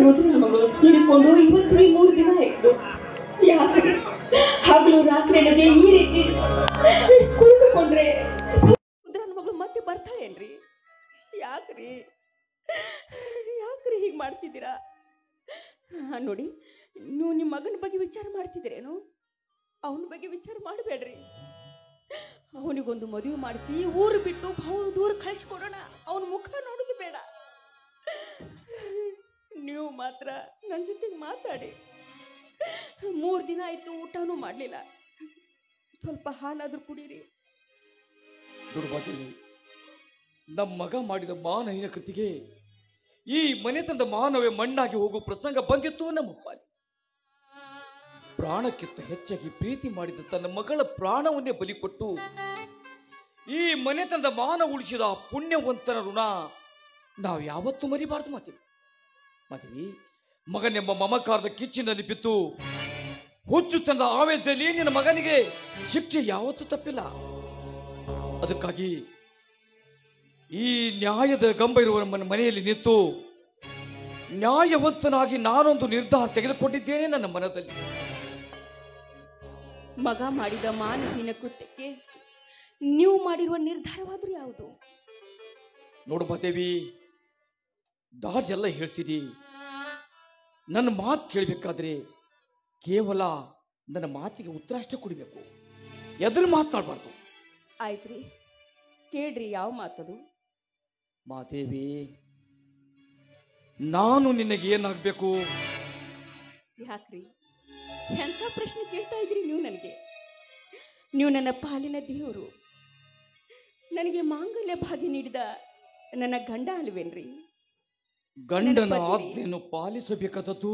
ರುದ್ರನ ಮಗಳು ಹಿಡಿಕೊಂಡು ಇವತ್ತು 3 ದಿನ ಆಯ್ತು. ಯಾಕ್ರಿ ಹಗಲು ರಾತ್ರಿ ನನಗೆ ಈ ರೀತಿ ಕುಳಿತುಕೊಂಡ್ರೆ ರುದ್ರನ ಮಗಳು ಮತ್ತೆ ಬರ್ತಾಳೇನ್ರಿ? ಯಾಕ್ರಿ ಯಾಕ್ರಿ ಹೀಗೆ ಮಾಡ್ತಿದ್ದೀರಾ? ನೋಡಿ, ನೀವು ನಿಮ್ಮ ಮಗನ ಬಗ್ಗೆ ವಿಚಾರ ಮಾಡ್ತಿದ್ದೀರೇನು? ಅವನ ಬಗ್ಗೆ ವಿಚಾರ ಮಾಡಬೇಡ್ರಿ. ಅವನಿಗೊಂದು ಮದುವೆ ಮಾಡಿಸಿ ಊರು ಬಿಟ್ಟು ಬಹು ದೂರ ಕಳಿಸ್ಕೊಡೋಣ. ಅವನ ಮುಖ ನೋಡೋದು ಬೇಡ. ನೀವು ಮಾತ್ರ ನನ್ನ ಜೊತೆಗೆ ಮಾತಾಡಿ. 3 ದಿನ ಆಯ್ತು, ಊಟನೂ ಮಾಡಲಿಲ್ಲ. ಸ್ವಲ್ಪ ಹಾಲಾದ್ರೂ ಕುಡೀರಿ. ದುರ್ವಾದೇವಿ, ನಮ್ಮ ಮಗ ಮಾಡಿದ ಮಾನಹೀನ ಕೃತಿಗೆ ಈ ಮನೆತನದ ಮಾನವೇ ಮಣ್ಣಾಗಿ ಹೋಗುವ ಪ್ರಸಂಗ ಬಂದಿತ್ತು ನಮ್ಮ ಪಾಲಿ. ಪ್ರಾಣಕ್ಕಿಂತ ಹೆಚ್ಚಾಗಿ ಪ್ರೀತಿ ಮಾಡಿದ ತನ್ನ ಮಗಳ ಪ್ರಾಣವನ್ನೇ ಬಲಿಕೊಟ್ಟು ಈ ಮನೆತನದ ಮಾನ ಉಳಿಸಿದ ಪುಣ್ಯವಂತನ ಋಣ ನಾವು ಯಾವತ್ತೂ ಮರಿಬಾರ್ದು. ಮಾದೇವಿ, ಮಗನೆಂಬ ಮಮಕಾರದ ಕಿಚ್ಚಿನಲ್ಲಿ ಬಿದ್ದು ಹುಚ್ಚುತನದ ಆವೇಶದಲ್ಲಿ ನಿನ್ನ ಮಗನಿಗೆ ಶಿಕ್ಷೆ ಯಾವತ್ತೂ ತಪ್ಪಿಲ್ಲ. ಅದಕ್ಕಾಗಿ ಈ ನ್ಯಾಯದ ಗಂಬ ಇರುವ ಮನೆಯಲ್ಲಿ ನಿಂತು ನ್ಯಾಯವಂತನಾಗಿ ನಾನೊಂದು ನಿರ್ಧಾರ ತೆಗೆದುಕೊಂಡಿದ್ದೇನೆ ನನ್ನ ಮನದಲ್ಲಿ. ಮಗ ಮಾಡಿದ ಮಾನವೀನ ಕೃತ್ಯಕ್ಕೆ ನೀವು ಮಾಡಿರುವ ನಿರ್ಧಾರವಾದ್ರೂ ಯಾವುದು? ನೋಡು ಮಾದೇವಿ, ದಾರ್ಜೆಲ್ಲ ಹೇಳ್ತೀನಿ. ನನ್ನ ಮಾತು ಕೇಳಬೇಕಾದ್ರೆ ಕೇವಲ ನನ್ನ ಮಾತಿಗೆ ಉತ್ತರ ಅಷ್ಟೇ ಕೊಡಬೇಕು, ಎದುರು ಮಾತನಾಡಬಾರ್ದು. ಆಯ್ತ್ರಿ, ಕೇಳ್ರಿ. ಯಾವ ಮಾತದು? ಮಾದೇವಿ, ನಾನು ನಿನಗೆ ಏನಾಗಬೇಕು? ಯಾಕ್ರಿ ಎಂಥ ಪ್ರಶ್ನೆ ಕೇಳ್ತಾ ಇದ್ರಿ ನೀವು ನನಗೆ? ನೀವು ನನ್ನ ಪಾಲಿನ ದೇವರು, ನನಗೆ ಮಾಂಗಲ್ಯ ಭಾಗ್ಯ ನೀಡಿದ ನನ್ನ ಗಂಡ ಅಲ್ವೇನ್ರಿ? ಗಂಡನ ಆಜ್ಞೆಯನ್ನು ಪಾಲಿಸಬೇಕಾದದ್ದು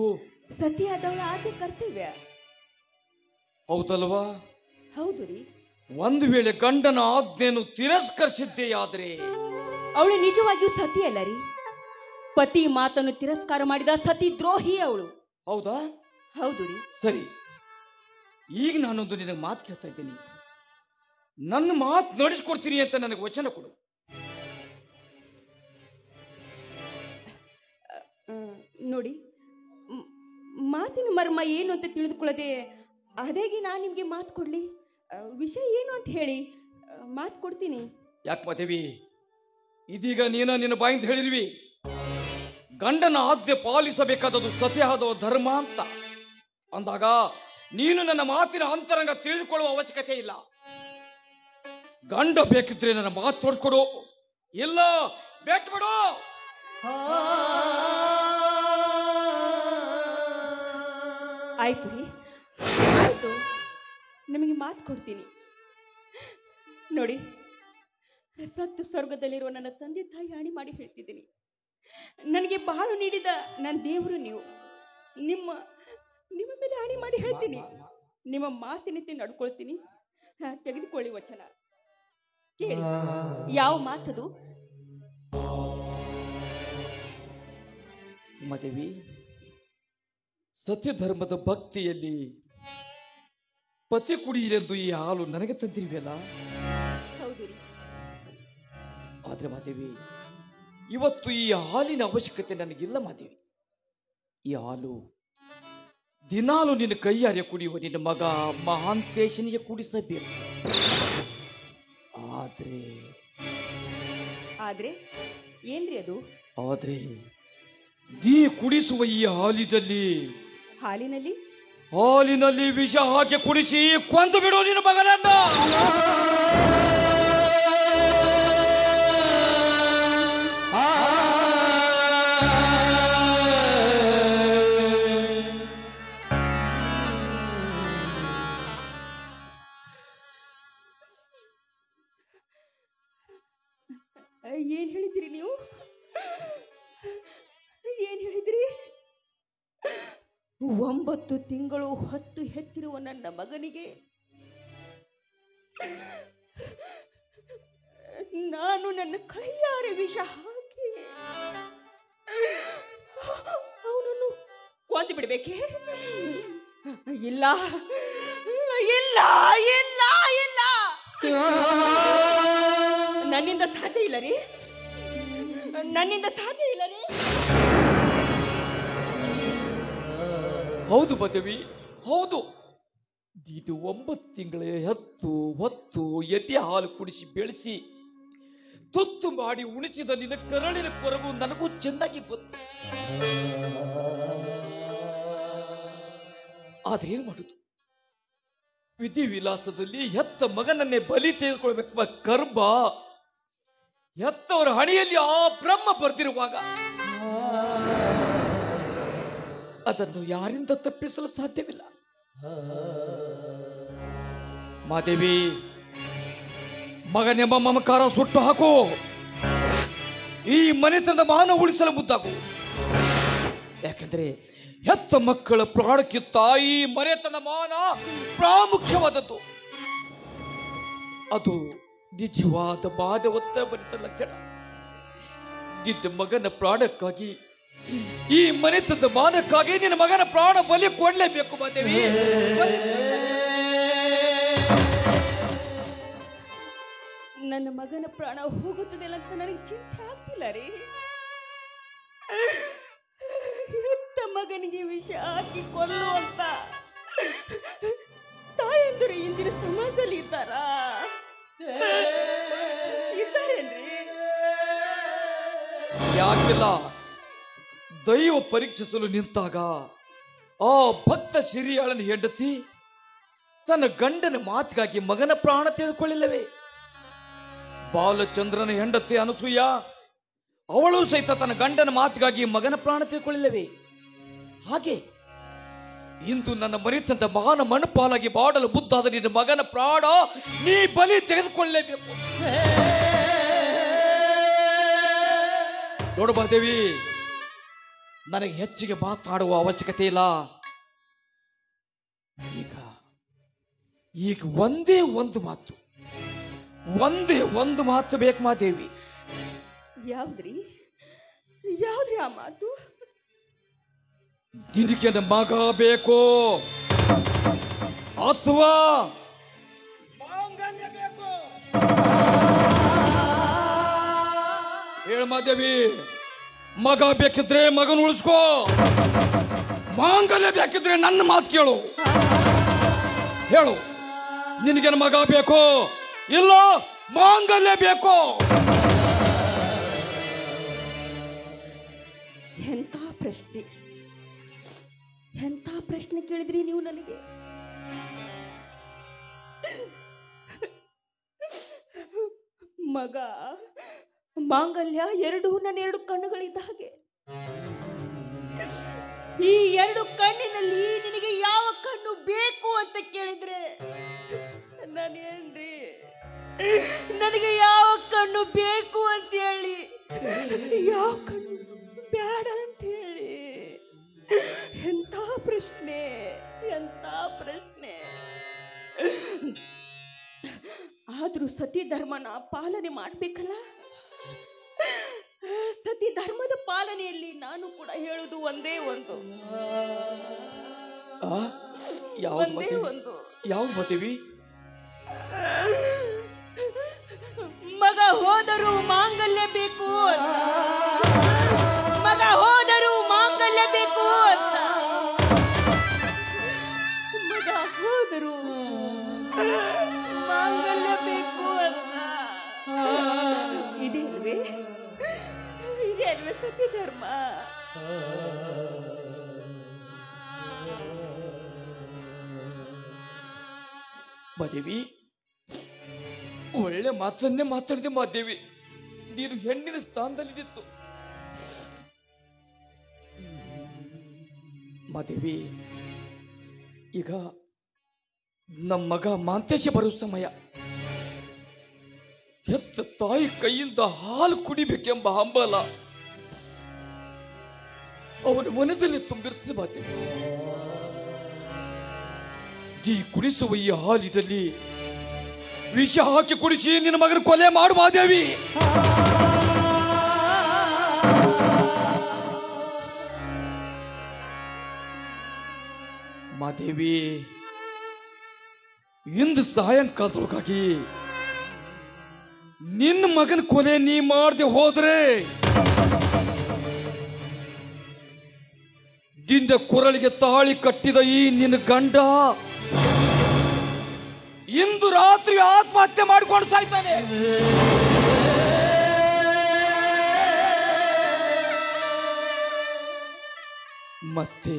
ಸತಿಯಾದವಳ ಆದ್ಯ ಕರ್ತವ್ಯ. ಹೌದಲ್ವಾ? ಹೌದು ರೀ. ಒಂದು ವೇಳೆ ಗಂಡನ ಆಜ್ಞೆಯನ್ನು ತಿರಸ್ಕರಿಸಿದ್ದೇ ಆದ್ರೆ ಅವಳು ನಿಜವಾಗಿಯೂ ಸತಿ ಅಲ್ಲ ರೀ. ಪತಿ ಮಾತನ್ನು ತಿರಸ್ಕಾರ ಮಾಡಿದ ಸತಿ ದ್ರೋಹಿ ಅವಳು. ಹೌದಾ? ಹೌದು ರೀ. ಸರಿ, ಈಗ ನಾನೊಂದು ನಿನಗೆ ಮಾತು ಕೇಳ್ತಾ ಇದ್ದೀನಿ. ನನ್ನ ಮಾತು ನಡೆಸ್ಕೊಡ್ತೀನಿ ಅಂತ ನನಗೆ ವಚನ ಕೊಡು. ನೋಡಿ, ಮಾತಿನ ಮರ್ಮ ಏನು ಅಂತ ತಿಳಿದುಕೊಳ್ಳದೆ ಅದೇಗೆ ನಾನು ನಿಮಗೆ ಮಾತು ಕೊಡ್ಲಿ? ವಿಷಯ ಏನು ಅಂತ ಹೇಳಿ ಮಾತು ಕೊಡ್ತೀನಿ. ಯಾಕೆ ಮಾದೇವಿ, ಇದೀಗ ನಿನ್ನ ಬಾಯಿಂದ ಹೇಳಿರ್ವಿ ಗಂಡನ ಆಜ್ಞೆ ಪಾಲಿಸಬೇಕಾದದ್ದು ಸತ್ಯವಾದ ಧರ್ಮ ಅಂತ ಅಂದಾಗ ನೀನು ನನ್ನ ಮಾತಿನ ಅಂತರಂಗ ತಿಳಿದುಕೊಳ್ಳುವ ಅವಶ್ಯಕತೆ ಇಲ್ಲ. ಗಂಡ ಬೇಕಿದ್ರೆ ನನ್ನ ಮಾತು ತೋರಿಸ್ಕೊಡು, ಇಲ್ಲ ಬೇಟ್ ಬಿಡು. ಆಯ್ತು ರೀ, ಆಯ್ತು, ನಿಮಗೆ ಮಾತು ಕೊಡ್ತೀನಿ. ನೋಡಿ, ಸತ್ತು ಸ್ವರ್ಗದಲ್ಲಿರುವ ನನ್ನ ತಂದೆ ತಾಯಿ ಹಾನಿ ಮಾಡಿ ಹೇಳ್ತಿದ್ದೀನಿ. ನನಗೆ ಬಾಳು ನೀಡಿದ ನನ್ನ ದೇವರು ನೀವು. ನಿಮ್ಮ ಮೇಲೆ ಹಾನಿ ಮಾಡಿ ಹೇಳ್ತೀನಿ. ನಿಮ್ಮ ಮಾತಿನಂತೆ ನಡ್ಕೊಳ್ತೀನಿ. ತೆಗೆದುಕೊಳ್ಳಿ ವಚನ. ಕೇಳಿ, ಯಾವ ಮಾತದು? ಮಾದೇವಿ, ಸತ್ಯ ಧರ್ಮದ ಭಕ್ತಿಯಲ್ಲಿ ಪತಿ ಕುಡಿಯಲೆಂದು ಈ ಹಾಲು ನನಗೆ ತಂದಿರುವೆಯಲ್ಲ? ಹೌದು ರೀ. ಆದ್ರೆ ಮಾದೇವಿ, ಇವತ್ತು ಈ ಹಾಲಿನ ಅವಶ್ಯಕತೆ ನನಗಿಲ್ಲ ಮಾದೇವಿ. ಈ ಹಾಲು ದಿನಾಲು ನಿನ್ನ ಕೈಯಾರೆ ಕುಡಿಯುವ ನಿನ್ನ ಮಗ ಮಹಾಂತೇಶನಿಗೆ ಕುಡಿಸಬೇಕು. ಆದ್ರೆ ಏನ್ರಿ ಅದು? ಆದ್ರೆ ನೀ ಕುಡಿಸುವ ಈ ಹಾಲಿನಲ್ಲಿ ವಿಷ ಹಾಕಿ ಕುಡಿಸಿ ಕೊಂದು ಬಿಡು ನಿನ್ನ ಮಗನನ್ನ. ಏನ್ ಹೇಳಿದ್ರಿ ನೀವು? ಏನ್ ಹೇಳಿದ್ರಿ? 9 ತಿಂಗಳು ಹೊತ್ತು ಹೆತ್ತಿರುವ ನನ್ನ ಮಗನಿಗೆ ನಾನು ನನ್ನ ಕೈಯಾರೆ ವಿಷ ಹಾಕಿ ಅವನನ್ನು ಕೊಂದು ಬಿಡ್ಬೇಕೆ? ಇಲ್ಲ ಇಲ್ಲ ಇಲ್ಲ ಇಲ್ಲ, ನನ್ನಿಂದ ಸಾಧ್ಯ ಇಲ್ಲ ರೀ, ನನ್ನಿಂದ ಸಾಧ್ಯ ಇಲ್ಲ ರೀ. ಹೌದು ಮಾದೇವಿ, ಹೌದು. ನೀನು 9 ತಿಂಗಳ ಹೊತ್ತು ಎದೆ ಹಾಲು ಕುಡಿಸಿ ಬೆಳೆಸಿ ತುತ್ತು ಮಾಡಿ ಉಣಿಸಿದ ನಿನ್ನ ಕರಳಿನ ಕೊರಗು ನನಗೂ ಚೆನ್ನಾಗಿ ಗೊತ್ತು. ಆದ್ರೆ ಏನ್ ಮಾಡುದು, ವಿಧಿ ವಿಲಾಸದಲ್ಲಿ ಹೆತ್ತ ಮಗನನ್ನೇ ಬಲಿ ತೆಗೆದುಕೊಳ್ಬೇಕೆಂಬ ಕರ್ಮ ಹೆತ್ತವರ ಹಣೆಯಲ್ಲಿ ಆ ಬ್ರಹ್ಮ ಬರ್ದಿರುವಾಗ ಅದನ್ನು ಯಾರಿಂದ ತಪ್ಪಿಸಲು ಸಾಧ್ಯವಿಲ್ಲ. ಮಾದೇವಿ, ಮಗನೆಂಬ ಮಮಕಾರ ಸುಟ್ಟು ಹಾಕು. ಈ ಮನೆತನದ ಮಾನ ಉಳಿಸಲು ಮುಂದಾಗು. ಯಾಕಂದ್ರೆ ಹೆತ್ತ ಮಕ್ಕಳ ಪ್ರಾಣಕ್ಕಿಂತ ಈ ಮನೆತನ ಮಾನ ಪ್ರಾಮುಖ್ಯವಾದದ್ದು. ಅದು ನಿಜವಾದ ಮಾನವತ್ತ ಮನೆತ ಲಕ್ಷಣ. ನಿನ್ನ ಮಗನ ಪ್ರಾಣಕ್ಕಾಗಿ, ಈ ಮನೆತನದ ಮಾನಕ್ಕಾಗಿ ನಿನ್ನ ಮಗನ ಪ್ರಾಣ ಬಲಿ ಕೊಡಲೇಬೇಕು ಮಾದೇವಿ. ನನ್ನ ಮಗನ ಪ್ರಾಣ ಹೋಗುತ್ತದೆ ಅಂತ ನನಗೆ ಚಿಂತೆ ಆಗ್ತಿಲ್ಲ ರೀ. ಹೆತ್ತ ಮಗನಿಗೆ ವಿಷ ಹಾಕಿ ಕೊಲ್ಲುವಂತ ತಾಯಂದಿರು ಇಂದಿನ ಸಮಾಜದಲ್ಲಿ ಇದ್ದಾರೇನ್ರಿ? ಯಾಕಿಲ್ಲ. ದೈವ ಪರೀಕ್ಷಿಸಲು ನಿಂತಾಗ ಆ ಭಕ್ತ ಸಿರಿಯಾಳನ ಹೆಂಡತಿ ತನ್ನ ಗಂಡನ ಮಾತಿಗಾಗಿ ಮಗನ ಪ್ರಾಣ ತೆಗೆದುಕೊಳ್ಳಿಲ್ಲವೇ? ಬಾಲಚಂದ್ರನ ಹೆಂಡತಿ ಅನಸೂಯ, ಅವಳು ಸಹಿತ ತನ್ನ ಗಂಡನ ಮಾತಿಗಾಗಿ ಮಗನ ಪ್ರಾಣ ತೆಗೆದುಕೊಳ್ಳಿಲ್ಲವೇ? ಹಾಗೆ ಇಂದು ನನ್ನ ಮರಿತಂತ ಮಹಾನ ಮಣ್ಣುಪಾಲಾಗಿ ಬಾಡಲು ಬುದ್ಧಾದ ನಿನ್ನ ಮಗನ ಪ್ರಾಣ ನೀ ಬಲಿ ತೆಗೆದುಕೊಳ್ಳಲೇಬೇಕು. ನೋಡಬಾರ್ದೇವಿ, ನನಗೆ ಹೆಚ್ಚಿಗೆ ಮಾತನಾಡುವ ಅವಶ್ಯಕತೆ ಇಲ್ಲ. ಈಗ ಒಂದೇ ಒಂದು ಮಾತು ಬೇಕು ಮಾದೇವಿ. ಯಾವ್ದ್ರಿ ಆ ಮಾತು? ನಿನಗೆ ಮಗ ಬೇಕು ಅಥವಾ ಮಾಂಗಲ್ಯ ಬೇಕು? ಹೇಳ ಮಾದೇವಿ. ಮಗ ಬೇಕಿದ್ರೆ ಮಗನ ಉಳಿಸ್ಕೋ, ಮಾಂಗಲ್ಯ ಬೇಕಿದ್ರೆ ನನ್ನ ಮಾತು ಕೇಳು. ಹೇಳು, ನಿನಗೆ ಮಗ ಬೇಕು ಇಲ್ಲ ಮಾಂಗಲ್ಯ ಬೇಕು? ಎಂಥ ಪ್ರಶ್ನೆ ಕೇಳಿದ್ರಿ ನೀವು ನನಗೆ. ಮಗ ಮಾಂಗಲ್ಯ ನನ್ನ 2 ಕಣ್ಣುಗಳಿದ್ದ ಹಾಗೆ. ಈ 2 ಕಣ್ಣಿನಲ್ಲಿ ನಿನಗೆ ಯಾವ ಕಣ್ಣು ಬೇಕು ಅಂತ ಕೇಳಿದ್ರೆ ನಾನೇನ್ರಿ? ನನಗೆ ಯಾವ ಕಣ್ಣು ಬೇಕು ಅಂತ ಹೇಳಿ, ಯಾವ ಕಣ್ಣು ಬೇಡ ಅಂತ ಹೇಳಿ. ಎಂಥ ಪ್ರಶ್ನೆ. ಆದ್ರೂ ಸತಿ ಧರ್ಮನ ಪಾಲನೆ ಮಾಡ್ಬೇಕಲ್ಲ. ಸತಿ ಧರ್ಮದ ಪಾಲನೆಯಲ್ಲಿ ನಾನು ಕೂಡ ಹೇಳುದು ಒಂದೇ ಒಂದು. ಯಾವ ಮಾದೇವಿ? ಮಗ ಹೋದರೂ ಮಾಂಗಲ್ಯ ಬೇಕು ಅಂತ. ಮಗ ಹೋದರೂ ಮಾಂಗಲ್ಯ ಬೇಕು ಅಂತ. ಮಗ ಹೋದರೂ ಮಾಂಗಲ್ಯ ಬೇಕು ಅಂತ. ಇದೇ ಅಲ್ವೇ ಸತ್ಯ ಧರ್ಮ? ಮಾದೇವಿ, ಒಳ್ಳೆ ಮಾತನ್ನೇ ಮಾತಾಡಿದೆ ಮಾದೇವಿ. ನೀನು ಹೆಣ್ಣಿನ ಸ್ಥಾನದಲ್ಲಿ ನಿಂತು. ಮಾದೇವಿ, ಈಗ ನಮ್ಮ ಮಗ ಮಾಂತೇಶ ಬರುವ ಸಮಯ. ಹೆತ್ತ ತಾಯಿ ಕೈಯಿಂದ ಹಾಲು ಕುಡಿಬೇಕೆಂಬ ಹಂಬಲ ಅವನ ಮನದಲ್ಲಿ ತುಂಬಿರುತ್ತದೆ ಮಾದೇವಿ. ಕುಡಿಸುವ ಈ ಹಾಲಿನಲ್ಲಿ ವಿಷ ಹಾಕಿ ಕುಡಿಸಿ ನಿನ್ನ ಮಗನ ಕೊಲೆ ಮಾಡು ಮಾದೇವಿ. ಮಾದೇವಿ, ಇಂದು ಸಾಯಂಕಾಲದೊಳಗಾಗಿ ನಿನ್ನ ಮಗನ ಕೊಲೆ ನೀ ಮಾಡದೆ ಹೋದ್ರೆ ದಿಂದ ಕೊರಳಿಗೆ ತಾಳಿ ಕಟ್ಟಿದ ಈ ನಿನ್ನ ಗಂಡ ಇಂದು ರಾತ್ರಿ ಆತ್ಮಹತ್ಯೆ ಮಾಡಿಕೊಂಡು ಸಾಯ್ತಾನೆ. ಮತ್ತೆ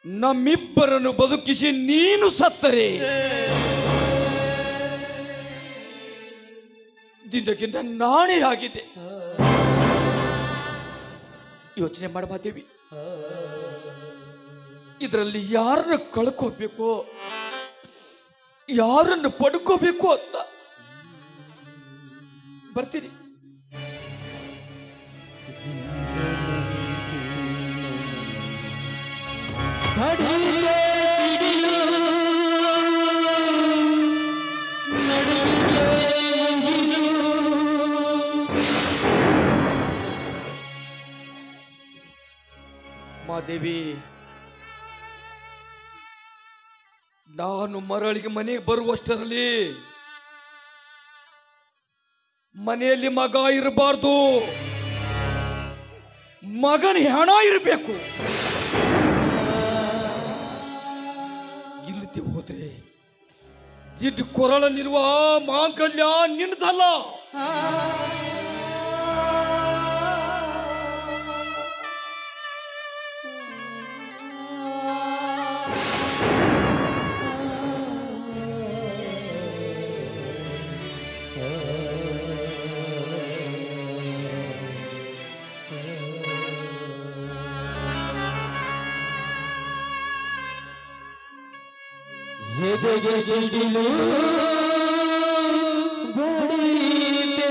ನಮ್ಮಿಬ್ಬರನ್ನು ಬದುಕಿಸಿ ನೀನು ಸತ್ತರೆ ದಿಂದಕ್ಕಿಂತ ನಾಣೆ ಆಗಿದೆ. ಯೋಚನೆ ಮಾಡಬಾದೇವಿ, ಇದರಲ್ಲಿ ಯಾರನ್ನ ಕಳ್ಕೋಬೇಕು, ಯಾರನ್ನು ಪಡ್ಕೋಬೇಕು ಅಂತ. ಬರ್ತೀನಿ. ಮಾದೇವಿ, ನಾನು ಮರಳಿಗೆ ಮನೆಗೆ ಬರುವಷ್ಟರಲ್ಲಿ ಮನೆಯಲ್ಲಿ ಮಗ ಇರಬಾರ್ದು, ಮಗನ ಹೆಣ ಇರಬೇಕು. ಇಲ್ಲದೆ ಹೋದ್ರೆ ಇದು ಕೊರಳಲ್ಲಿರುವ ಮಾಂಗಲ್ಯ ನಿನ್ನದಲ್ಲ. ಎದೆಗೆ ಸಿಡಿಲು ಬಡಿದೆ,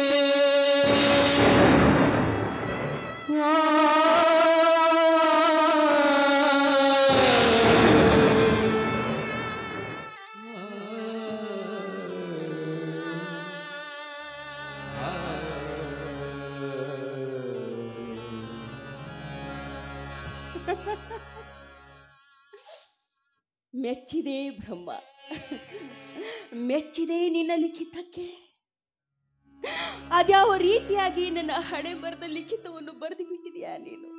ಮೆಚ್ಚಿದೆ ಬ್ರಹ್ಮ, ಮೆಚ್ಚಿದೆ ನಿನ್ನ ಲಿಖಿತಕ್ಕೆ. ಅದ್ಯಾವ ರೀತಿಯಾಗಿ ನನ್ನ ಹಣೆ ಬರೆದ ಲಿಖಿತವನ್ನು ಬರೆದು ಬಿಟ್ಟಿದೆಯಾ ನೀನು?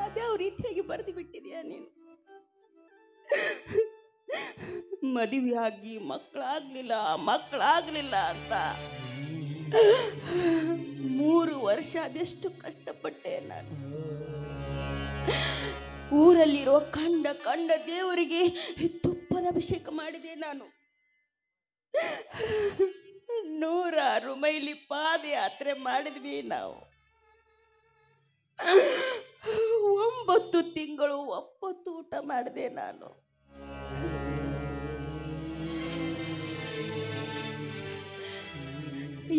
ಅದ್ಯಾವ ರೀತಿಯಾಗಿ ಬರೆದು ಬಿಟ್ಟಿದೆಯಾ ನೀನು? ಮದುವೆಯಾಗಿ ಮಕ್ಕಳಾಗ್ಲಿಲ್ಲ ಅಂತ 3 ವರ್ಷ ಅದೆಷ್ಟು ಕಷ್ಟಪಟ್ಟೆ ನಾನು. ಊರಲ್ಲಿರೋ ಕಂಡ ದೇವರಿಗೆ ತುಪ್ಪದ ಅಭಿಷೇಕ ಮಾಡಿದೆ ನಾನು. 106 ಮೈಲಿ ಪಾದಯಾತ್ರೆ ಮಾಡಿದ್ವಿ ನಾವು. 9 ತಿಂಗಳು ಒಪ್ಪತ್ತು ಊಟ ಮಾಡಿದೆ ನಾನು.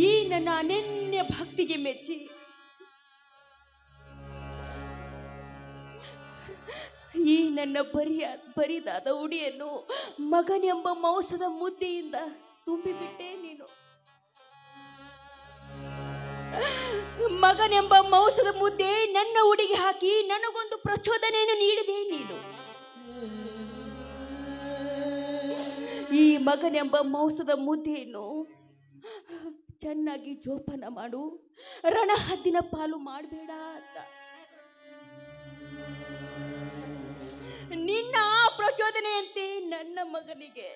ಈ ನನ್ನ ಅನನ್ಯ ಭಕ್ತಿಗೆ ಮೆಚ್ಚಿ ಈ ನನ್ನ ಬರಿದಾದ ಉಡಿಯನ್ನು ಮಗನೆಂಬ ಮಾಂಸದ ಮುದ್ದೆಯಿಂದ ತುಂಬಿಬಿಟ್ಟೆ ನೀನು. ಮಗನೆಂಬ ಮಾಂಸದ ಮುದ್ದೆ ನನ್ನ ಉಡಿಗೆ ಹಾಕಿ ನನಗೊಂದು ಪ್ರಚೋದನೆಯನ್ನು ನೀಡಿದೆ ನೀನು. ಈ ಮಗನೆಂಬ ಮಾಂಸದ ಮುದ್ದೆಯನ್ನು ಚೆನ್ನಾಗಿ ಜೋಪಾನ ಮಾಡು, ರಣಹದ್ದಿನ ಪಾಲು ಮಾಡಬೇಡ ಅಂತ. ನಿನ್ನ ಪ್ರಚೋದನೆಯಂತೆ ನನ್ನ ಮಗನಿಗೆ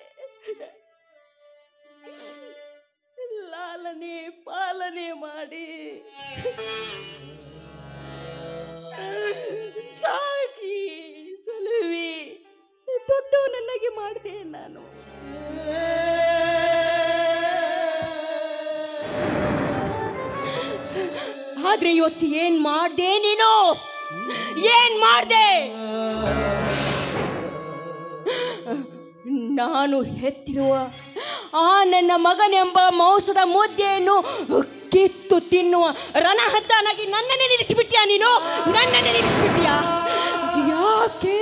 ಲಾಲನೆ ಪಾಲನೆ ಮಾಡಿ ಸಾಕಿ ಸಲುವಿ ದೊಡ್ಡವನನ್ನಾಗಿ ಮಾಡಿದೆ ನಾನು. ಆದ್ರೆ ಇವತ್ತು ಏನ್ ಮಾಡ್ದೆ ನೀನು? ಏನ್ ಮಾಡ್ದೆ? ನಾನು ಹೆತ್ತಿರುವ ಆ ನನ್ನ ಮಗನೆಂಬ ಮಾಂಸದ ಮುದ್ದೆಯನ್ನು ಕಿತ್ತು ತಿನ್ನುವ ರಣಹದ್ದಾನಾಗಿ ನನ್ನನ್ನೇ ನಿಲ್ಲಿಸಿಬಿಟ್ಯಾ ನೀನು? ನನ್ನನ್ನೇ ನಿಲ್ಲಿಸಿಬಿಟ್ಯಾ? ಯಾಕೆ?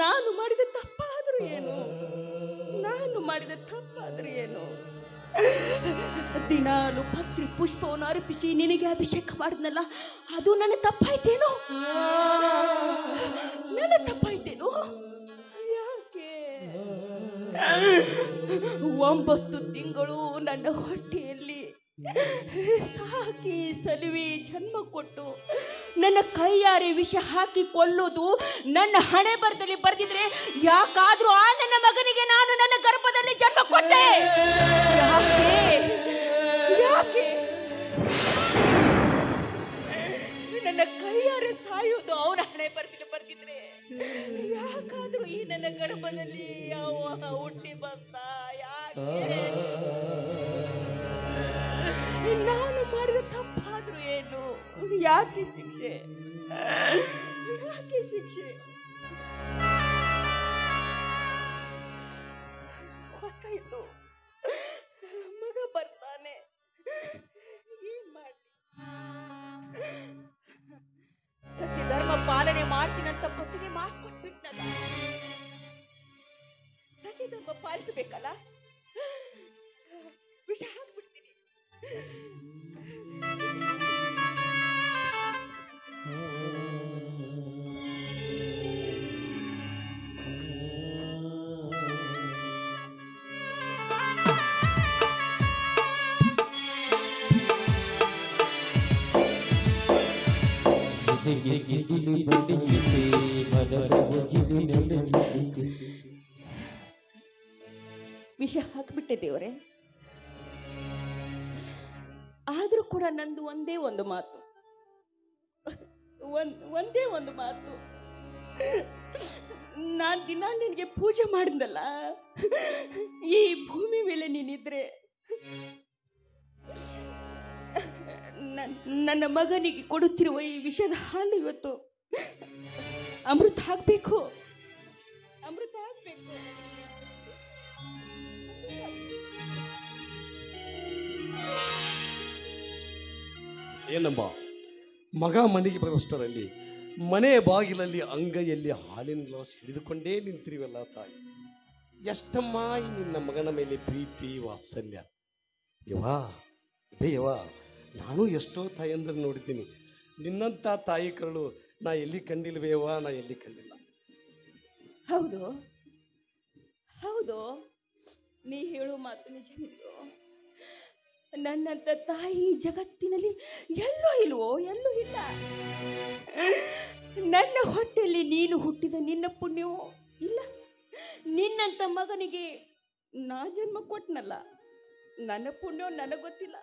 ನಾನು ಮಾಡಿದ ತಪ್ಪಾದ್ರೂ ಏನು? ದಿನಾಲು ಭಕ್ತಿ ಪುಷ್ಪವನ್ನು ಅರ್ಪಿಸಿ ನಿನಗೆ ಅಭಿಷೇಕ ಮಾಡಿದ್ನಲ್ಲ, ಅದು ನನ್ನ ತಪ್ಪಾಯ್ತೇನೋ? ಯಾಕೆ 9 ತಿಂಗಳು ನನ್ನ ಹೊಟ್ಟೆಯಲ್ಲಿ ಸಾಕಿ ಸಲುವಿ ಜನ್ಮ ಕೊಟ್ಟು ನನ್ನ ಕೈಯಾರೆ ವಿಷ ಹಾಕಿ ಕೊಲ್ಲೋದು ನನ್ನ ಹಣೆ ಬರದಲ್ಲಿ ಬರೆದಿದ್ರೆ ಯಾಕಾದ್ರೂ ಆ ನನ್ನ ಮಗನಿಗೆ ನಾನು ನನ್ನ ಗರ್ಭದಲ್ಲಿ ಜನ್ಮ ಕೊಟ್ಟೆ? ಯಾಕೆ ನನ್ನ ಕೈಯಾರೆ ಸಾಯೋದು ಅವನ ಹಣೆ ಬರದಲ್ಲಿ ಬರೆದಿದ್ರೆ ಯಾಕಾದ್ರೂ ಈ ನನ್ನ ಗರ್ಭದಲ್ಲಿ ಯಾವ ಹುಟ್ಟಿ ಬಂದ? ಯಾಕೆ ನಾನು ಮಾಡಿದ ತಪ್ಪಾದ್ರೂ ಏನು? ಯಾಕೆ ಶಿಕ್ಷೆ? ಯಾಕೆ ಶಿಕ್ಷೆ? ಗೊತ್ತಾಯ್ತು, ಮಗ ಬರ್ತಾನೆ, ಏನ್ ಮಾಡಿ ಸತ್ಯ ಧರ್ಮ ಪಾಲನೆ ಮಾಡ್ತೀನಂತ ಕೊತ್ತಿಗೆ ಮಾತು ಕೊಟ್ಬಿಟ್ನಲ್ಲ, ಸತ್ಯ ಧರ್ಮ ಪಾಲಿಸಬೇಕಲ್ಲ, ವಿಷ ಹಾಕ್ಬಿಡ್ತೀನಿ. ವಿಷ ಹಾಕ್ಬಿಟ್ಟೆ ದೇವರೇ. ಆದ್ರೂ ಕೂಡ ನಂದು ಒಂದೇ ಒಂದು ಮಾತು, ಒಂದೇ ಒಂದು ಮಾತು. ನಾನ್ ದಿನ ನಿನಗೆ ಪೂಜೆ ಮಾಡಿದ್ನಲ್ಲ, ಈ ಭೂಮಿ ಮೇಲೆ ನೀನಿದ್ರೆ ನನ್ನ ಮಗನಿಗೆ ಕೊಡುತ್ತಿರುವ ಈ ವಿಷದ ಹಾಲು ಇವತ್ತು ಅಮೃತ ಹಾಕ್ಬೇಕು, ಅಮೃತ ಹಾಕ್ಬೇಕು. ಏನಮ್ಮ, ಮಗ ಮನೆಗೆ ಬರುವಷ್ಟರಲ್ಲಿ ಮನೆ ಬಾಗಿಲಲ್ಲಿ ಅಂಗೈಯಲ್ಲಿ ಹಾಲಿನ ಗ್ಲಾಸ್ ಹಿಡಿದುಕೊಂಡೇ ನಿಂತಿರುವಲ್ಲ ತಾಯಿ. ಎಷ್ಟಮ್ಮ ಈ ನಿನ್ನ ಮಗನ ಮೇಲೆ ಪ್ರೀತಿ ವಾತ್ಸಲ್ಯ. ಯವಾ ಬೇ ಯವಾ, ನಾನು ಎಷ್ಟೋ ತಾಯಿಯಂದ್ರೆ ನೋಡಿದ್ದೀನಿ, ನಿನ್ನಂಥ ತಾಯಿ ಕರಳು ನಾ ಎಲ್ಲಿ ಕಂಡಿಲ್ವೇವಾ, ನಾ ಎಲ್ಲಿ ಕಂಡಿಲ್ಲ. ಹೌದು ಹೌದು, ನೀ ಹೇಳೋ ಮಾತು ನಿಜವಿದೆಯೋ? ನನ್ನಂತ ತಾಯಿ ಜಗತ್ತಿನಲ್ಲಿ ಎಲ್ಲೂ ಇಲ್ವೋ? ಎಲ್ಲೂ ಇಲ್ಲ. ನನ್ನ ಹೊಟ್ಟೆಯಲ್ಲಿ ನೀನು ಹುಟ್ಟಿದ ನಿನ್ನ ಪುಣ್ಯವೋ ಇಲ್ಲ, ನಿನ್ನಂತ ಮಗನಿಗೆ ನಾ ಜನ್ಮ ಕೊಟ್ಟನಲ್ಲ, ನನ್ನ ಪುಣ್ಯ ನನಗೆ ಗೊತ್ತಿಲ್ಲ.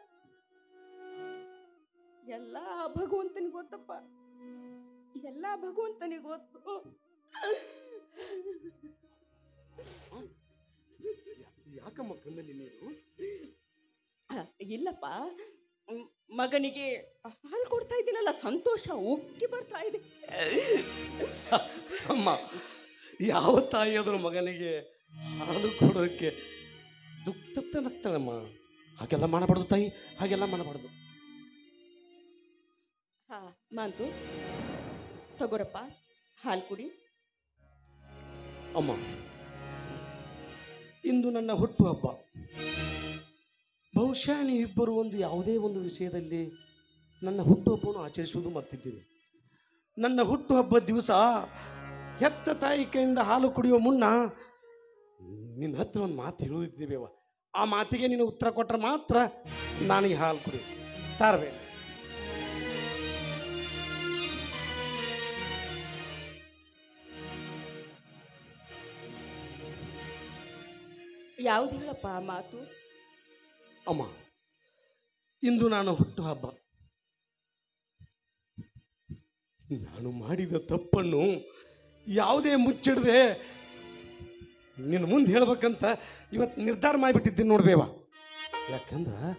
ಎಲ್ಲ ಭಗವಂತನಿಗೆ ಗೊತ್ತಪ್ಪ, ಎಲ್ಲ ಭಗವಂತನಿಗೆ ಗೊತ್ತು. ಯಾಕಮ್ಮ ಕಣ್ಣಲ್ಲಿ ನೀರು? ಇಲ್ಲಪ್ಪ, ಮಗನಿಗೆ ಹಾಲು ಕೊಡ್ತಾ ಇದ್ದೀನಲ್ಲ, ಸಂತೋಷ ಉಕ್ಕಿ ಬರ್ತಾ ಇದೆ. ಅಮ್ಮ, ಯಾವ ತಾಯಿ ಆದರೂ ಮಗನಿಗೆ ಹಾಲು ಕೊಡೋದಕ್ಕೆ ದುಃಖತನಮ್ಮ. ಹಾಗೆಲ್ಲ ಮಾಡಬಾರ್ದು ತಾಯಿ, ಹಾಗೆಲ್ಲ ಮಾಡಬಾರ್ದು. ಹಾ ಮಾಂತು, ತಗೋರಪ್ಪ ಹಾಲು ಕುಡಿ. ಅಮ್ಮ, ಇಂದು ನನ್ನ ಹುಟ್ಟುಹಬ್ಬ. ಬಹುಶಃ ನೀವಿಬ್ಬರು ಯಾವುದೇ ಒಂದು ವಿಷಯದಲ್ಲಿ ನನ್ನ ಹುಟ್ಟುಹಬ್ಬವನ್ನು ಆಚರಿಸುವುದು ಮರ್ತಿದ್ದೀನಿ. ನನ್ನ ಹುಟ್ಟುಹಬ್ಬದ ದಿವಸ ಹೆತ್ತ ತಾಯಿ ಕೈಯಿಂದ ಹಾಲು ಕುಡಿಯುವ ಮುನ್ನ ನಿನ್ನ ಹತ್ರ ಒಂದು ಮಾತು ಹೇಳುತ್ತಿದ್ದೇವೆವ. ಆ ಮಾತಿಗೆ ನೀನು ಉತ್ತರ ಕೊಟ್ಟರೆ ಮಾತ್ರ ನಾನೀಗ ಹಾಲು ಕುಡಿ ತಾರಬೇಡ. ಯಾವ್ದು ಹೇಳಪ್ಪ ಆ ಮಾತು? ಅಮ್ಮ, ಇಂದು ನಾನು ಹುಟ್ಟುಹಬ್ಬ. ನಾನು ಮಾಡಿದ ತಪ್ಪನ್ನು ಯಾವುದೇ ಮುಚ್ಚಿಡದೆ ನಿನ್ನ ಮುಂದೆ ಹೇಳ್ಬೇಕಂತ ಇವತ್ತು ನಿರ್ಧಾರ ಮಾಡಿಬಿಟ್ಟಿದ್ದೀನಿ ನೋಡ್ಬೇವ. ಯಾಕಂದ್ರೆ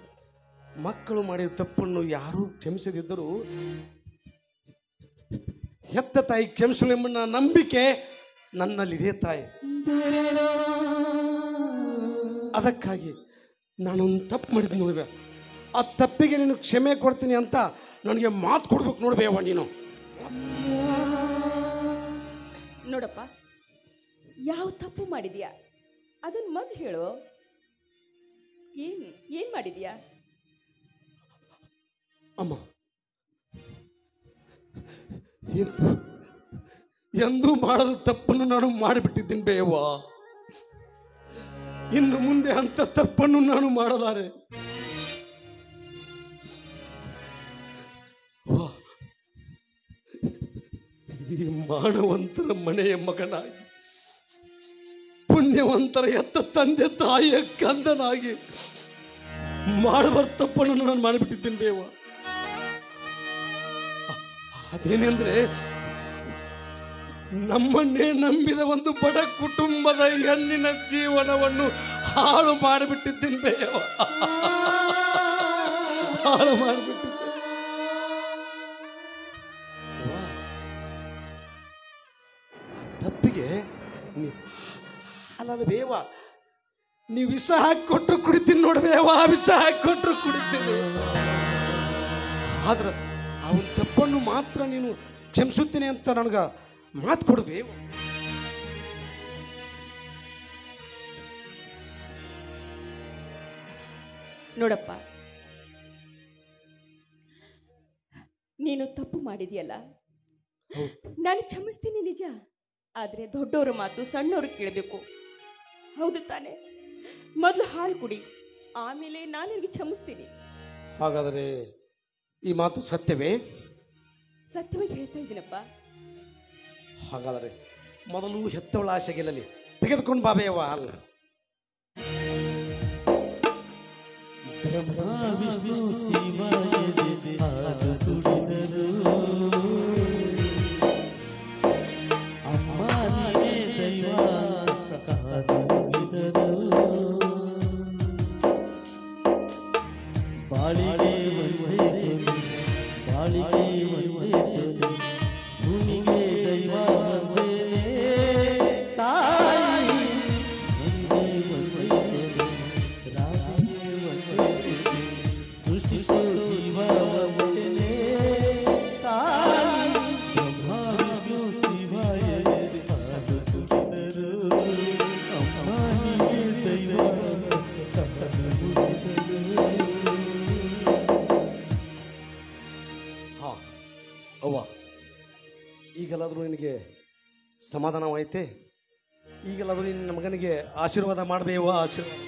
ಮಕ್ಕಳು ಮಾಡಿದ ತಪ್ಪನ್ನು ಯಾರೂ ಕ್ಷಮಿಸದಿದ್ದರೂ ಹೆತ್ತ ತಾಯಿ ಕ್ಷಮಿಸಲೆಂಬ ನಂಬಿಕೆ ನನ್ನಲ್ಲಿದೆ ತಾಯಿ. ಅದಕ್ಕಾಗಿ ನಾನೊಂದು ತಪ್ಪು ಮಾಡಿದ್ದು ನೋಡ್ಬೇ. ಆ ತಪ್ಪಿಗೆ ನೀನು ಕ್ಷಮೆ ಕೊಡ್ತೀನಿ ಅಂತ ನನಗೆ ಮಾತು ಕೊಡ್ಬೇಕು ನೋಡ್ಬೇವ ನೀನು. ನೋಡಪ್ಪ, ಯಾವ ತಪ್ಪು ಮಾಡಿದ್ಯಾ ಅದನ್ನ ಮೊದಲು ಹೇಳು. ಏನ್ ಮಾಡಿದ್ಯಾ? ಅಮ್ಮ, ಎಂದೂ ಮಾಡದ ತಪ್ಪನ್ನು ನಾನು ಮಾಡಿಬಿಟ್ಟಿದ್ದೀನಿ ಬೇವಾ. ಇನ್ನು ಮುಂದೆ ಅಂತ ತಪ್ಪನ್ನು ನಾನು ಮಾಡಲಾರೆ. ವಾ, ಈ ಮಾನವಂತರ ಮನೆಯ ಮಗನಾಗಿ, ಪುಣ್ಯವಂತರ ಎತ್ತ ತಂದೆ ತಾಯಿಯ ಕಂದನಾಗಿ ಮಾಡಬಾರ ತಪ್ಪನ್ನು ನಾನು ಮಾಡಿಬಿಟ್ಟಿದ್ದೇನೆ ದೇವ. ಅದೇನೆಂದ್ರೆ, ನಮ್ಮನ್ನೇ ನಂಬಿದ ಒಂದು ಬಡ ಕುಟುಂಬದ ಹೆಣ್ಣಿನ ಜೀವನವನ್ನು ಹಾಳು ಮಾಡಿಬಿಟ್ಟಿದ್ದೇನೆ ದೇವ, ಹಾಳು ಮಾಡಿಬಿಟ್ಟಿದ್ದೆ. ತಪ್ಪಿಗೆ ಅಲ್ಲ ಬೇವ, ನೀವು ವಿಷ ಹಾಕಿಕೊಟ್ರು ಕುಡಿತೀನಿ ನೋಡ್ಬೇವ, ವಿಷ ಹಾಕಿಕೊಟ್ರು ಕುಡಿತೀನಿ. ಆದ್ರೆ ಅವನ ತಪ್ಪನ್ನು ಮಾತ್ರ ನೀನು ಕ್ಷಮಿಸುತ್ತೇನೆ ಅಂತ ನನಗ ಮಾತು ಕೊಡ್ಬೇವ. ನೋಡಪ್ಪ, ನೀನು ತಪ್ಪು ಮಾಡಿದೆಯಲ್ಲ, ನಾನು ಕ್ಷಮಿಸ್ತೀನಿ ನಿಜ. ಆದ್ರೆ ದೊಡ್ಡವರ ಮಾತು ಸಣ್ಣವರು ಕೇಳಬೇಕು, ಹೌದು ತಾನೆ? ಮೊದಲು ಹಾಲು ಕುಡಿ, ಆಮೇಲೆ ನಾನು ನಿನಗೆ ಕ್ಷಮಿಸ್ತೀನಿ. ಹಾಗಾದರೆ ಈ ಮಾತು ಸತ್ಯವೇ? ಸತ್ಯವಾಗಿ ಹೇಳ್ತಾ ಇದ್ದೀನಪ್ಪ. ಹಾಗಾದರೆ ಮೊದಲು ಹೆತ್ತವಳ ಆಸೆ ಗೆಲ್ಲಲಿ, ತೆಗೆದುಕೊಂಡು ಬಾಬೇವ ಅಲ್ಲ. ವಿಷ್ಣು ಶಿವಾಯ ಹಾಲು ಕುಡಿದರು, ಅಮ್ಮ ನೀನೇ ದೈವ ಕಾದು ಮುಗಿದರು, ಬಾಳಿಗೆ ಒಂದೇ ತೊರೆ, ಬಾಳಿಗೆ ಒಂದೇ ತೊರೆ, ಭೂಮಿಗೆ ದೈವ ಒಂದೇನೆ ತಾಯಿ, ಒಂದೇ ಒಂದೇ ತೊರೆ, ರಾಶಿಗೆ ಒಂದೇ ತೊರೆ, ಸೃಷ್ಟಿಸೋ ಜೀವ ಒಂದೇನೆ ತಾಯಿ, ಬ್ರಹ್ಮ ವಿಷ್ಣು ಶಿವಾಯ ಹಾಲು ಕುಡಿದರು, ಅಮ್ಮ ನೀನೇ ದೈವ ಕಾದು ಮುಗಿದರು. ಹಾ ಅವ್ವ, ಈಗಲಾದರೂ ನಿನಗೆ ಸಮಾಧಾನವಾಯಿತೆ? ಈಗಲಾದರೂ ನಿನ್ನ ಮಗನಿಗೆ ಆಶೀರ್ವಾದ ಮಾಡಬೇವ, ಆಶೀರ್ವಾದ.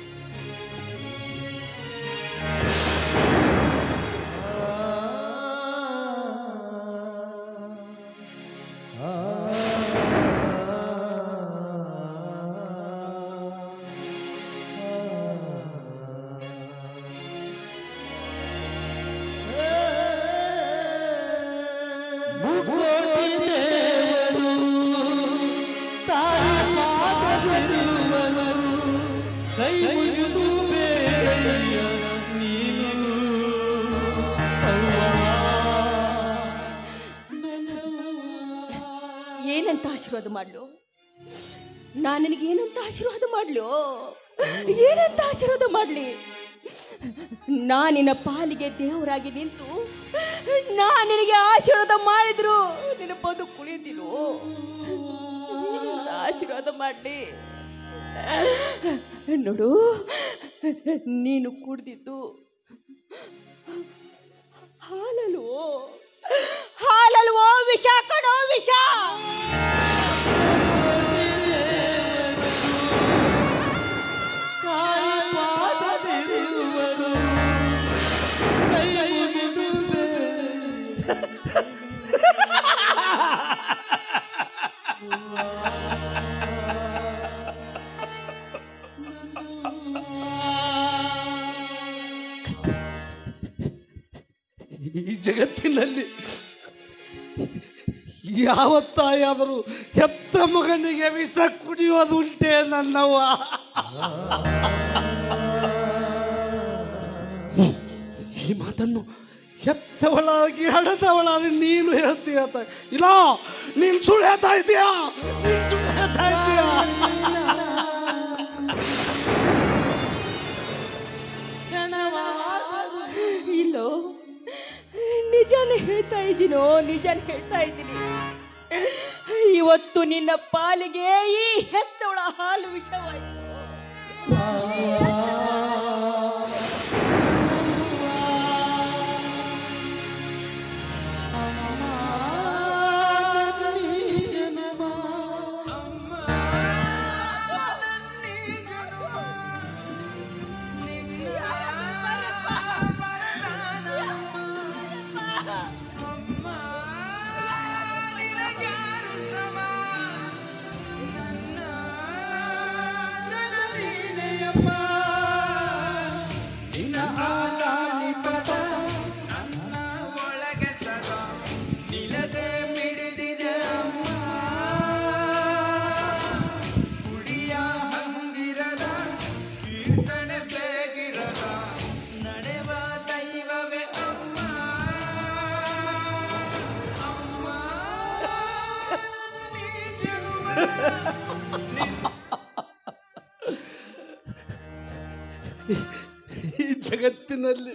ಮುಕ್ಕೋಟಿ ದೇವರು ತಾಯಿ ಪಾದವಿರುವರು, ಕೈ ಮುಗಿದು ಬೇಡಯ್ಯ ನೀನು ಅವ್ವ. ಏನಂತ ಆಶೀರ್ವಾದ ಮಾಡ್ಲು? ನಾನು ನಿನಗೆ ಏನಂತ ಆಶೀರ್ವಾದ ಮಾಡ್ಲು? ಏನಂತ ಆಶೀರ್ವಾದ ಮಾಡ್ಲಿ? ನಾನಿನ ಪಾಲಿಗೆ ದೇವರಾಗಿ ನಿಂತು ನಾನು ನಿನಗೆ ಆಶೀರ್ವಾದ ಮಾಡಿದ್ರು ನಿನ್ನ ಬದುಕು ಕುಳಿತಿಲು. ಆಶೀರ್ವಾದ ಮಾಡ್ಲಿ? ನೋಡು, ನೀನು ಕುಡ್ದಿದ್ದು ಹಾಲಲ್ವೋ, ಹಾಲಲ್ವೋ ವಿಷ ಕಣೋ, ವಿಷ. ತಾಯಿ ಪಾದವಿರುವರು, ಕೈ ಮುಗಿದು ಈ ಜಗತ್ತಿನಲ್ಲಿ ಯಾವ ತಾಯಾದರೂ ಹೆತ್ತ ಮಗನಿಗೆ ವಿಷ ಕುಡಿಯೋದುಂಟೆ ನನ್ನವ್ವ? ಈ ಮಾತನ್ನು ಹೆತ್ತವಳಾಗಿ ಹಡದವಳಾಗಿ ನೀನು ಹೇಳ್ತೀಯ? ಇಲ್ಲ, ನೀನು ಸುಳ್ಳು ಹೇಳ್ತಾ ಇದೀಯಾ? ನೀನು ಸುಳ್ಳು ಹೇಳ್ತಾ ಇದೀಯಾ? ಇಲ್ಲೋ, ನಿಜಾನೇ ಹೇಳ್ತಾ ಇದ್ದೀನೋ, ನಿಜಾನೇ ಹೇಳ್ತಾ ಇದ್ದೀನಿ. ಇವತ್ತು ನಿನ್ನ ಪಾಲಿಗೆ ಈ ಹೆತ್ತವಳ ಹಾಲು ವಿಷವಾಯಿತು. ಅಮ್ಮ ನಿನ್ನ ಆಲಾಲಿ ಪದ ನನ್ನ ಒಳಗೆ ಸದಾ ನಿಲದೆ ಮಿಡಿದಿದೆ ಅಮ್ಮ ಕುಡಿಯ ಹಂಗಿರದ ಕೀರ್ತನೆ ಬೇಗಿರದ ನಡೆವ ದೈವವೇ ಅಮ್ಮ ಅಮ್ಮ ನೀ ಜನುಮ ಈ ಜಗತ್ತಿನಲ್ಲಿ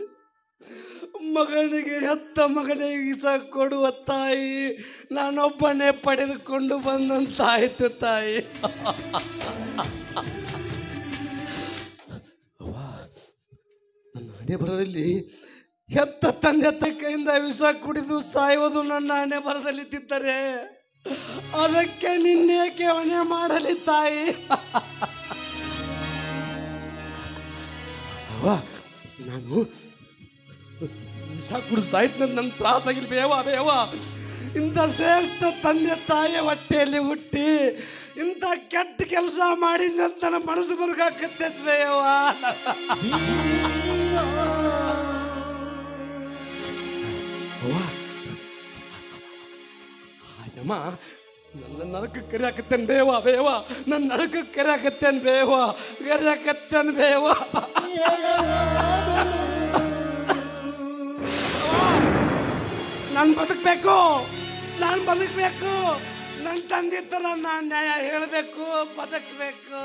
ಮಗನಿಗೆ ಹೆತ್ತ ಮಗನಿಗೆ ವಿಷ ಕೊಡುವ ತಾಯಿ ನಾನೊಬ್ಬನೇ ಪಡೆದುಕೊಂಡು ಬಂದಂತಾಯ್ತು ತಾಯಿ. ನನ್ನ ಹಣೆ ಬರದಲ್ಲಿ ಹೆತ್ತ ತಂದೆ ಕೈಯಿಂದ ವಿಷ ಕುಡಿದು ಸಾಯುವುದು ನನ್ನ ಹಣೆ ಬರದಲ್ಲಿದ್ದರೆ ಅದಕ್ಕೆ ನಿನ್ನೇಕೆ ಹೊಣೆ ಮಾಡಲಿ ತಾಯಿ? ನಾನು ವಿಷ ಕುಡಿದು ಸಾಯ್ತು ನನ್ನ ತ್ರಾಸಾಗಿಲ್ಲ ಬೇವ ಬೇವ. ಇಂಥ ಶ್ರೇಷ್ಠ ತಂದೆ ತಾಯಿಯ ಹೊಟ್ಟೆಯಲ್ಲಿ ಹುಟ್ಟಿ ಇಂಥ ಕೆಟ್ಟ ಕೆಲಸ ಮಾಡಿದಂತ ನನ್ನ ಮನಸ್ಸು ಬರ್ಗಾಕತ್ತೈತ್ ಬೇವ. ಅಯ್ಯಮ್ಮ ನನ್ನ ನರಕಕ್ಕೆ ಕರಿಯಾಕತ್ತೇನೆ ಬೇವ ಬೇವ, ನನ್ನ ನರಕಕ್ಕೆ ಕರಿಯಾಕತ್ತೇನೆ ಬೇವ, ಕರಿಯಾಕತ್ತೇನೆ ಬೇವ. ನಾನು ಬದುಕಬೇಕು, ನಾನು ಬದುಕಬೇಕು, ನನ್ನ ತಂದೆ ಥರ ನಾನು ನ್ಯಾಯ ಹೇಳಬೇಕು, ಬದುಕಬೇಕು.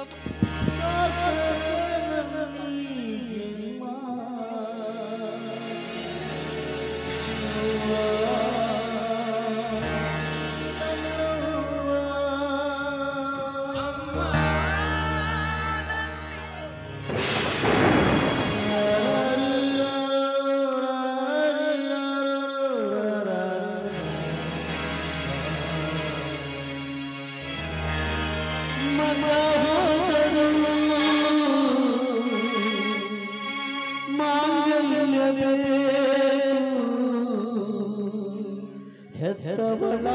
ಹೆತ್ತವಳ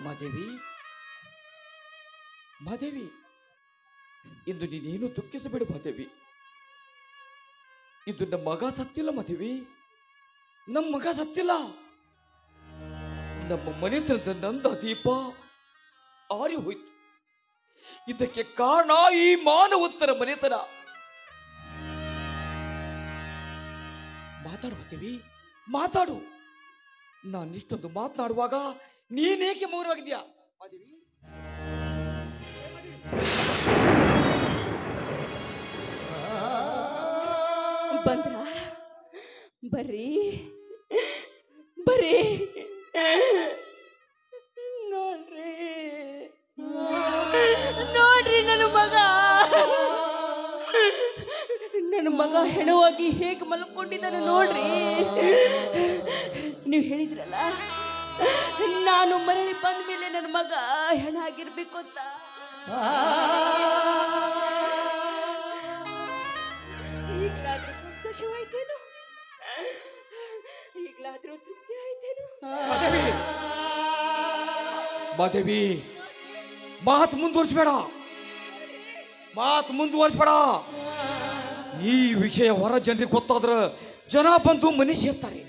ಮಾದೇವಿ, ಮಾದೇವಿ, ಇಂದು ನೀನೇನು ದುಃಖಿಸಬೇಡ ಮಾದೇವಿ. ಇದು ನಮ್ಮ ಮಗ ಸತ್ತಿಲ್ಲ ಮಾದೇವಿ, ನಮ್ಮ ಮಗ ಸತ್ತಿಲ್ಲ. ನಮ್ಮ ಮನೆತನದ ನಂದ ದೀಪ ಆರಿ ಹೋಯ್ತು. ಇದಕ್ಕೆ ಕಾರಣ ಈ ಮಾನವಂತರ ಮನೆತನ. ಮಾತಾಡು ಮಾದೇವಿ, ಮಾತಾಡು. ನಾನಿಷ್ಟೊಂದು ಮಾತನಾಡುವಾಗ ನೀನೇಕೆ ಮೌನವಾಗಿದ್ಯಾ ಮಾದೇವಿ? ಬಂದ್ರ ಬರ್ರಿ ಬರ್ರಿ, ನೋಡ್ರಿ ನೋಡ್ರಿ ನನ್ನ ಮಗ ಹೆಣವಾಗಿ ಹೇಗೆ ಮಲ್ಕೊಂಡಿದ್ದಾನೆ ನೋಡ್ರಿ. ನೀವು ಹೇಳಿದ್ರಲ್ಲ ನಾನು ಮರಳಿ ಬಂದ ಮೇಲೆ ನನ್ನ ಮಗ ಹೆಣ ಆಗಿರ್ಬೇಕು ಅಂತ. ಈಗಲಾದ್ರೂ ಸಂತೋಷವಾಯ್ತೇನು? ಈಗಲಾದ್ರೂ ತೃಪ್ತಿ ಆಯ್ತೇನು? ಮಾದೇವಿ, ಮಾತು ಮುಂದುವರಿಸಬೇಡ, ಮಾತು ಮುಂದುವರಿಸಬೇಡ. ಈ ವಿಷಯ ಹೊರ ಜನರಿಗೆ ಗೊತ್ತಾದ್ರ ಜನ ಬಂದು ಮನೆ ಸೇರ್ತಾರೆ.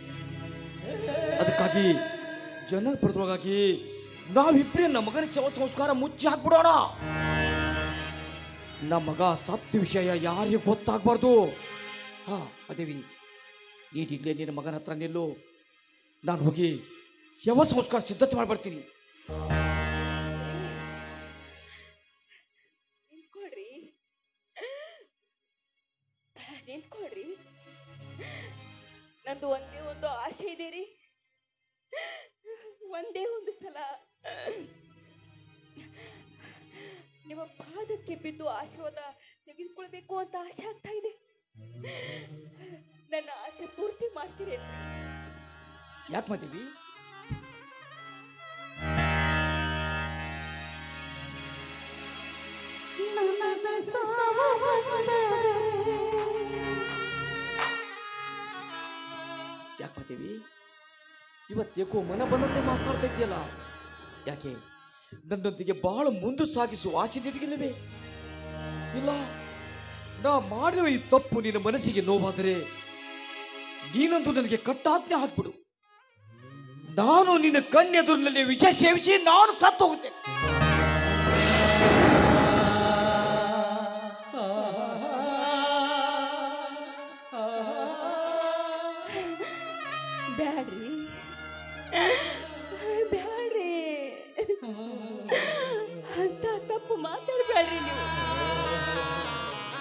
ಅದಕ್ಕಾಗಿ ಜನ ಬರೋದ್ರೊಳಗಾಗಿ ನಾವಿಬ್ಬರೇ ನಮ್ಮ ಮಗನ ಶವ ಸಂಸ್ಕಾರ ಮುಚ್ಚಿ ಹಾಕ್ಬಿಡೋಣ. ನಮ್ಮ ಮಗ ಸತ್ಯ ವಿಷಯ ಯಾರಿಗೂ ಗೊತ್ತಾಗಬಾರ್ದು. ಹಾ ಮಾದೇವಿ, ಈಗಲೇ ನಿನ್ನ ಮಗನ ಹತ್ರ ನಿಲ್ಲು. ನಾನು ಹೋಗಿ ಶವ ಸಂಸ್ಕಾರ ಸಿದ್ಧತೆ ಮಾಡ್ಬರ್ತೀನಿ. ನಿಂತ್ಕೊಳ್ರಿ, ನಂದು ಒಂದೇ ಒಂದು ಆಸೆ ಇದೆ ರೀ. ಒಂದೇ ಒಂದು ಸಲ ನಿಮ್ಮ ಪಾದಕ್ಕೆ ಬಿದ್ದು ಆಶೀರ್ವಾದ ತೆಗೆದುಕೊಳ್ಬೇಕು ಅಂತ ಆಸೆ ಆಗ್ತಾ ಇದೆ. ನನ್ನ ಆಸೆ ಪೂರ್ತಿ ಮಾಡ್ತೀರೇನು? ಯಾಕೆ ಮಾದೇವಿ? ಯಾಕೆ ಮಾದೇವಿ ಇವತ್ತೇಕೋ ಮನ ಬಂದಂತೆ ಮಾತಾಡ್ತಾ ಇದೆಯಲ್ಲ? ಯಾಕೆ ನನ್ನೊಂದಿಗೆ ಬಹಳ ಮುಂದೆ ಸಾಗಿಸುವ ಆಸೆ ನಿನಗಿಲ್ಲವೇ? ಇಲ್ಲ, ನಾ ಮಾಡಿರುವ ಈ ತಪ್ಪು ನಿನ್ನ ಮನಸ್ಸಿಗೆ ನೋವಾದರೆ ನೀನಂತೂ ನನಗೆ ಕಟ್ಟಾಜ್ಞೆ ಹಾಕ್ಬಿಡು. ನಾನು ನಿನ್ನ ಕಣ್ಣೆದುರಿನಲ್ಲಿ ವಿಷ ಸೇವಿಸಿ ನಾನು ಸತ್ತು ಹೋಗುತ್ತೇನೆ. ಬ್ಯಾಡ್ರಿ ಬ್ಯಾಡ್ರಿ, ಅಂತ ತಪ್ಪು ಮಾತಾಡ್ಬೇಡ್ರಿ, ನೀವು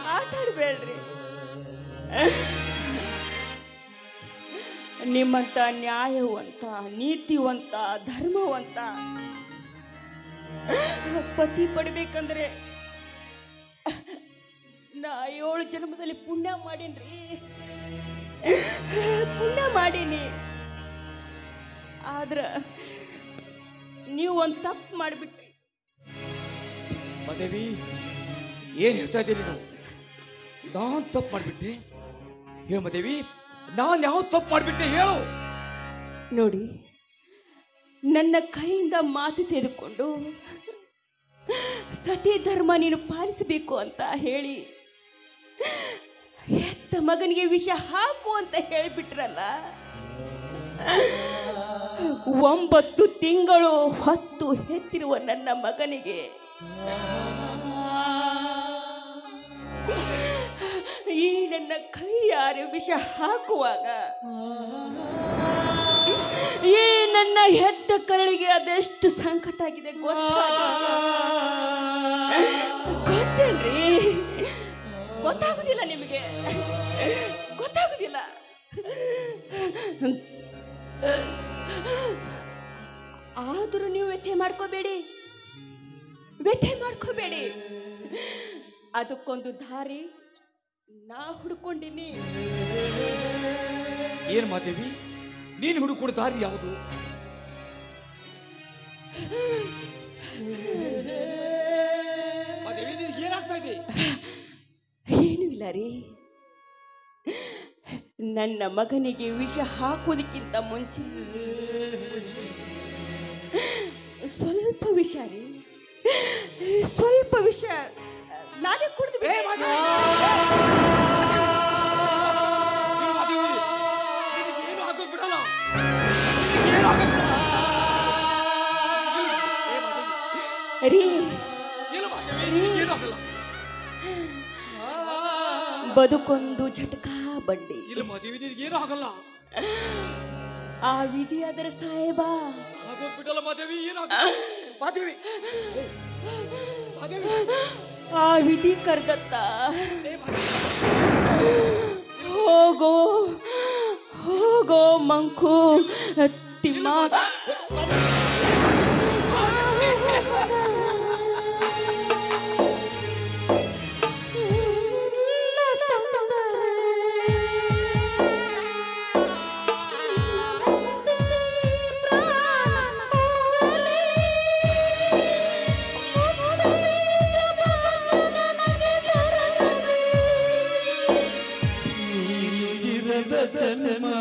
ಮಾತಾಡ್ಬೇಡ್ರಿ. ನಿಮ್ಮಂತ ನ್ಯಾಯವಂತ, ನೀತಿವಂತ, ಧರ್ಮವಂತ ಪತಿ ಪಡಿಬೇಕಂದ್ರೆ ನಾ 7 ಜನ್ಮದಲ್ಲಿ ಪುಣ್ಯ ಮಾಡೀನ್ರಿ, ಪುಣ್ಯ ಮಾಡೀನಿ. ಆದ್ರ ನೀವು ಒಂದು ತಪ್ಪು ಮಾಡಿಬಿಟ್ರಿ. ಮಾದೇವಿ, ಏನ್ ಹೇಳ್ತಾ ಇದ್ದೀರಿ ನೀವು? ನಾನ್ ತಪ್ಪು ಮಾಡ್ಬಿಟ್ಟೆ? ಹೇಳು ಮಾದೇವಿ, ನಾನ್ ಯಾವ ತಪ್ಪು ಮಾಡ್ಬಿಟ್ಟೆ ಹೇಳು. ನೋಡಿ, ನನ್ನ ಕೈಯಿಂದ ಮಾತು ತೆಗೆದುಕೊಂಡು ಸತಿ ಧರ್ಮ ನೀನು ಪಾಲಿಸಬೇಕು ಅಂತ ಹೇಳಿ ಹೆತ್ತ ಮಗನಿಗೆ ವಿಷ ಹಾಕು ಅಂತ ಹೇಳಿಬಿಟ್ರಲ್ಲ. 9 ತಿಂಗಳು ಹೊತ್ತು ಹೆತ್ತಿರುವ ನನ್ನ ಮಗನಿಗೆ ಈ ನನ್ನ ಕೈಯಾರೆ ವಿಷ ಹಾಕುವಾಗ ಈ ನನ್ನ ಹೆತ್ತ ಕರಳಿಗೆ ಅದೆಷ್ಟು ಸಂಕಟ ಆಗಿದೆ ಗೊತ್ತೇನ್ರಿ? ಗೊತ್ತಾಗುದಿಲ್ಲ ನಿಮಗೆ, ಗೊತ್ತಾಗುದಿಲ್ಲ. ಆದರೂ ನೀವು ವ್ಯಥೆ ಮಾಡ್ಕೋಬೇಡಿ, ವ್ಯಥೆ ಮಾಡ್ಕೋಬೇಡಿ. ಅದಕ್ಕೊಂದು ದಾರಿ ನಾ ಹುಡ್ಕೊಂಡಿನಿ. ಏನ್ ಮಾದೇವಿ, ನೀನು ಹುಡುಕೊಂಡು ದಾರಿ ಯಾವುದು? ಮಾದೇವಿ, ನಿನಗೆ ಏನಾಗ್ತಾ ಇದೆ? ಏನೂ ಇಲ್ಲ ರೀ, ನನ್ನ ಮಗನಿಗೆ ವಿಷ ಹಾಕೋದಕ್ಕಿಂತ ಮುಂಚೆ ಸ್ವಲ್ಪ ವಿಷ ರೀ, ಸ್ವಲ್ಪ ವಿಷ ನಾನೇ ಕುಡಿದು ಏನು ಆಗೋದು ಬಿಡಲ್ಲ. ರೀ. ಬದುಕೊಂದು ಝಟಕಾ ಬಂಡಿ. ಇಲ್ಲ ಮಾದೇವಿ, ನಿನಗೇನು ಆಗಲ್ಲ. ಆ ವಿಧಿ ಅದರ ಸಾಹೇಬ ಆಗೋಗ್ಬಿಟ್ಟಲ್ಲ ಮಾದೇವಿ, ಏನಾಗ ಮಾದೇವಿ, ಮಾದೇವಿ, ಆ ವಿಧಿ ಕರ್ದತ್ತ. ಹೋಗೋ ಹೋಗೋ ಮಂಕು ತಿಮ್ಮ. ಜನ್ಮ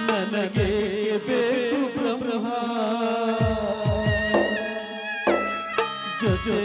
ನನಗೆ ಬೇಕು ಬ್ರಹ್ಮ ಜೊತೆ